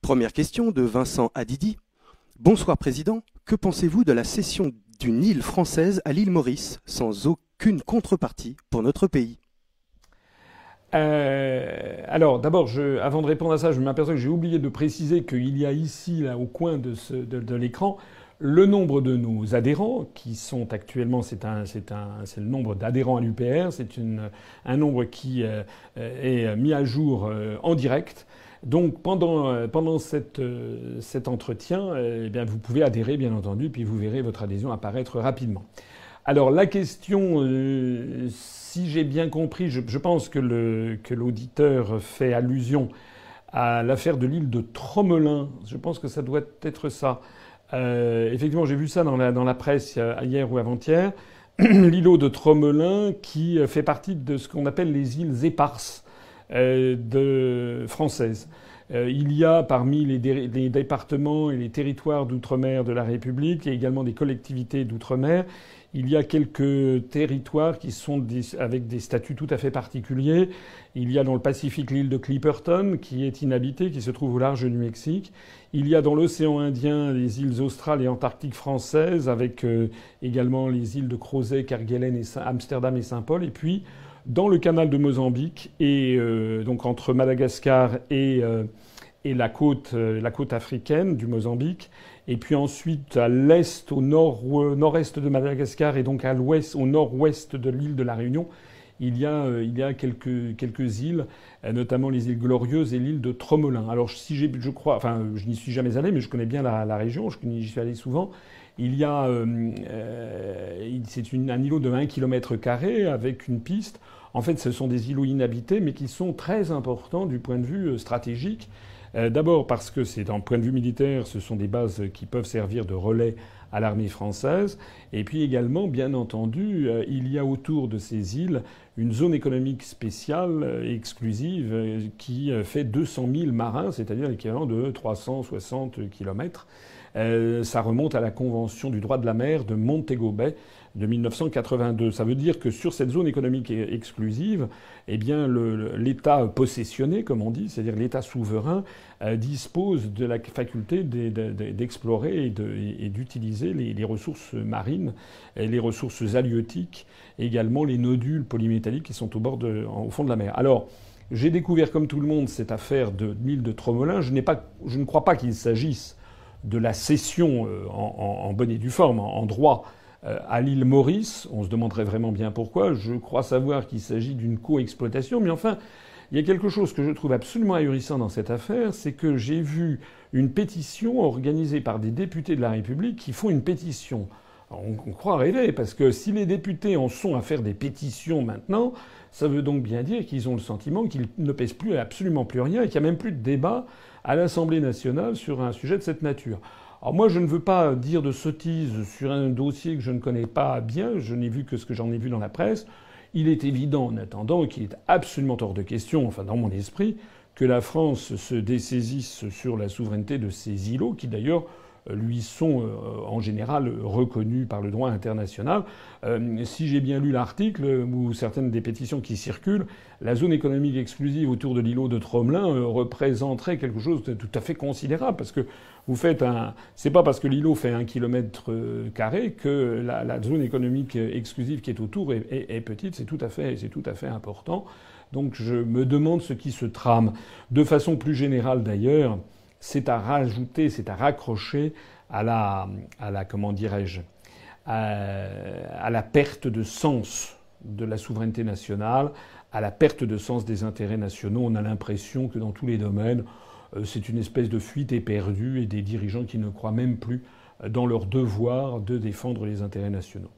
Première question de Vincent Hadidi. Bonsoir Président, que pensez-vous de la cession d'une île française à l'île Maurice, sans aucune contrepartie pour notre pays? Alors, d'abord, avant de répondre à ça, je m'aperçois que j'ai oublié de préciser qu'il y a ici, là, au coin de l'écran, le nombre de nos adhérents, qui sont actuellement, c'est le nombre d'adhérents à l'UPR, un nombre qui est mis à jour en direct. Donc pendant cet entretien, eh bien, vous pouvez adhérer, bien entendu, puis vous verrez votre adhésion apparaître rapidement. Alors la question, si j'ai bien compris, je pense que l'auditeur fait allusion à l'affaire de l'île de Tromelin. Je pense que ça doit être ça. Effectivement, j'ai vu ça dans la presse hier ou avant-hier. L'îlot de Tromelin qui fait partie de ce qu'on appelle les îles éparses françaises. Il y a parmi les départements et les territoires d'outre-mer de la République et également des collectivités d'outre-mer, il y a quelques territoires qui sont avec des statuts tout à fait particuliers. Il y a dans le Pacifique l'île de Clipperton, qui est inhabitée, qui se trouve au large du Mexique. Il y a dans l'océan Indien les îles australes et antarctiques françaises, avec également les îles de Crozet, Kerguelen, Amsterdam et Saint-Paul. Et puis, dans le canal de Mozambique, et donc entre Madagascar et la côte africaine du Mozambique, et puis ensuite à l'est, au nord-est de Madagascar, et donc à l'ouest, au nord-ouest de l'île de la Réunion, il y a quelques îles, notamment les îles Glorieuses et l'île de Tromelin. Alors je crois, enfin je n'y suis jamais allé, mais je connais bien la région, j'y suis allé souvent. Il y a, c'est un îlot de 1 km² avec une piste. En fait, ce sont des îlots inhabités, mais qui sont très importants du point de vue stratégique. D'abord parce que c'est d'un point de vue militaire, ce sont des bases qui peuvent servir de relais à l'armée française. Et puis également, bien entendu, il y a autour de ces îles une zone économique spéciale exclusive qui fait 200 000 marins, c'est-à-dire l'équivalent de 360 kilomètres. Ça remonte à la Convention du droit de la mer de Montego Bay de 1982. Ça veut dire que sur cette zone économique exclusive, eh bien, l'État possessionné, comme on dit, c'est-à-dire l'État souverain, dispose de la faculté d'explorer et d'utiliser les ressources marines, et les ressources halieutiques, et également les nodules polymétalliques qui sont au fond de la mer. Alors, j'ai découvert, comme tout le monde, cette affaire de l'île de Tromelin. Je ne crois pas qu'il s'agisse de la cession en bonne et due forme, en droit, à l'île Maurice. On se demanderait vraiment bien pourquoi. Je crois savoir qu'il s'agit d'une coexploitation. Mais enfin, il y a quelque chose que je trouve absolument ahurissant dans cette affaire, c'est que j'ai vu une pétition organisée par des députés de la République qui font une pétition. Alors, on croit rêver, parce que si les députés en sont à faire des pétitions maintenant, ça veut donc bien dire qu'ils ont le sentiment qu'ils ne pèsent plus absolument plus rien et qu'il n'y a même plus de débat à l'Assemblée nationale sur un sujet de cette nature. Alors moi, je ne veux pas dire de sottises sur un dossier que je ne connais pas bien. Je n'ai vu que ce que j'en ai vu dans la presse. Il est évident, en attendant, qu'il est absolument hors de question, enfin dans mon esprit, que la France se dessaisisse sur la souveraineté de ces îlots, qui d'ailleurs lui sont en général reconnus par le droit international. Si j'ai bien lu l'article ou certaines des pétitions qui circulent, la zone économique exclusive autour de l'îlot de Tromelin représenterait quelque chose de tout à fait considérable, parce que c'est pas parce que l'îlot fait 1 km² que la zone économique exclusive qui est autour est petite. C'est tout à fait important. Donc je me demande ce qui se trame. De façon plus générale d'ailleurs, c'est à rajouter, c'est à raccrocher à la comment dirais-je, à la perte de sens de la souveraineté nationale, à la perte de sens des intérêts nationaux. On a l'impression que dans tous les domaines, c'est une espèce de fuite éperdue et des dirigeants qui ne croient même plus dans leur devoir de défendre les intérêts nationaux.